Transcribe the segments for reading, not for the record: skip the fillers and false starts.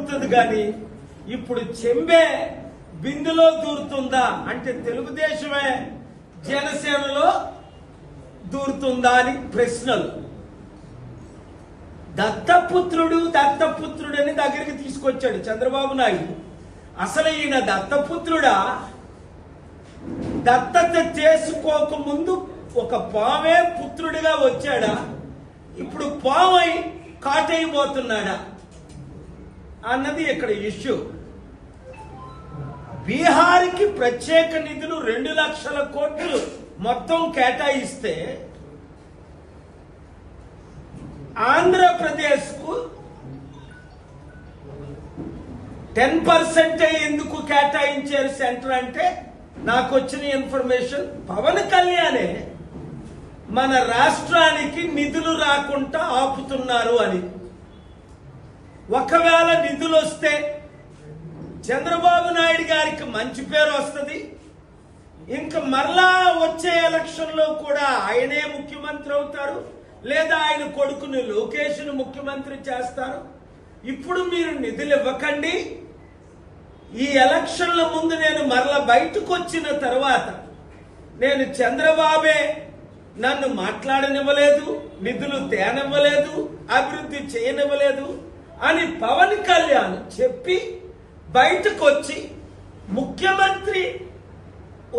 దూరుతుంది కానీ ఇప్పుడు చెంబే బిందులో దూరుతుందా అంటే తెలుగుదేశమే జనసేనలో దూరుతుందా అని ప్రశ్నలు. దత్తపుత్రుడు అని దగ్గరికి తీసుకొచ్చాడు చంద్రబాబు నాయుడు. అసలు ఈయన దత్తపుత్రుడా? దత్తత చేసుకోక ముందు ఒక పామే పుత్రుడిగా వచ్చాడా? ఇప్పుడు పామై కాటైపోతున్నాడా అన్నది ఇక్కడ ఇష్యూ. బీహార్కి ప్రత్యేక నిధులు 2 లక్షల కోట్లు మొత్తం కేటాయిస్తే ఆంధ్రప్రదేశ్కు 10% ఎందుకు కేటాయించారు సెంటర్ అంటే నాకు వచ్చిన ఇన్ఫర్మేషన్ పవన్ కళ్యాణే మన రాష్ట్రానికి నిధులు రాకుండా ఆపుతున్నారు అని. ఒకవేళ నిధులు వస్తే చంద్రబాబు నాయుడు గారికి మంచి పేరు వస్తుంది. ఇంకా మరలా వచ్చే ఎలక్షన్లో కూడా ఆయనే ముఖ్యమంత్రి అవుతారు, లేదా ఆయన కొడుకుని లోకేష్ను ముఖ్యమంత్రి చేస్తారు. ఇప్పుడు మీరు నిధులు ఇవ్వకండి, ఈ ఎలక్షన్ల ముందు నేను మరలా బయటకు వచ్చిన తర్వాత నేను చంద్రబాబే నన్ను మాట్లాడనివ్వలేదు, నిధులు తేనివ్వలేదు, అభివృద్ధి చేయనివ్వలేదు అని పవన్ కళ్యాణ్ చెప్పి బయటకు వచ్చి ముఖ్యమంత్రి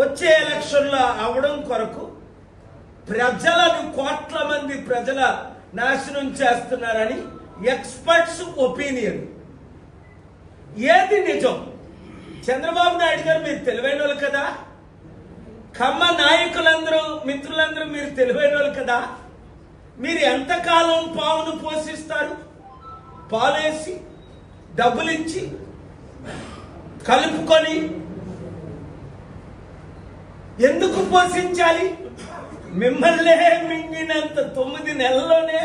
వచ్చే ఎలక్షన్లో అవడం కొరకు ప్రజలను కోట్ల మంది ప్రజల నాశనం చేస్తున్నారని ఎక్స్పర్ట్స్ ఒపీనియన్. ఏది నిజం? చంద్రబాబు నాయుడు గారు మీరు తెలివైన వాళ్ళు కదా, కమ్మ నాయకులందరూ మిత్రులందరూ మీరు తెలివైన వాళ్ళు కదా. మీరు ఎంతకాలం పావును పోషిస్తారు? పాలేసి డబ్బులిచ్చి కలుపుకొని ఎందుకు పోషించాలి? మిమ్మల్నే మింగినంత 9 నెలల్లోనే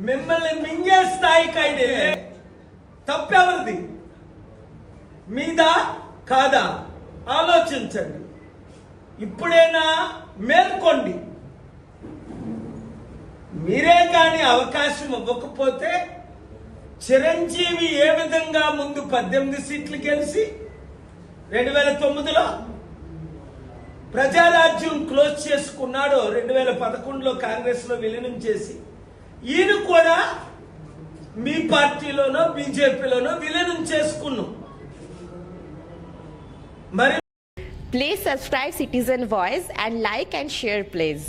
మిమ్మల్ని మింగే స్థాయికి అయితే తప్పెవరిది? మీదా కాదా ఆలోచించండి. ఇప్పుడైనా మేల్కోండి. మీరే కానీ అవకాశం ఇవ్వకపోతే చిరంజీవి ఏ విధంగా ముందు 18 సీట్లు గెలిచి 2009లో ప్రజారాజ్యం క్లోజ్ చేసుకున్నాడో 2011లో కాంగ్రెస్ లో విలీనం చేసి, ఈయన కూడా మీ పార్టీలోనో బీజేపీలోనో విలీనం చేసుకున్నాం. మరి please subscribe citizen voice and like and share please.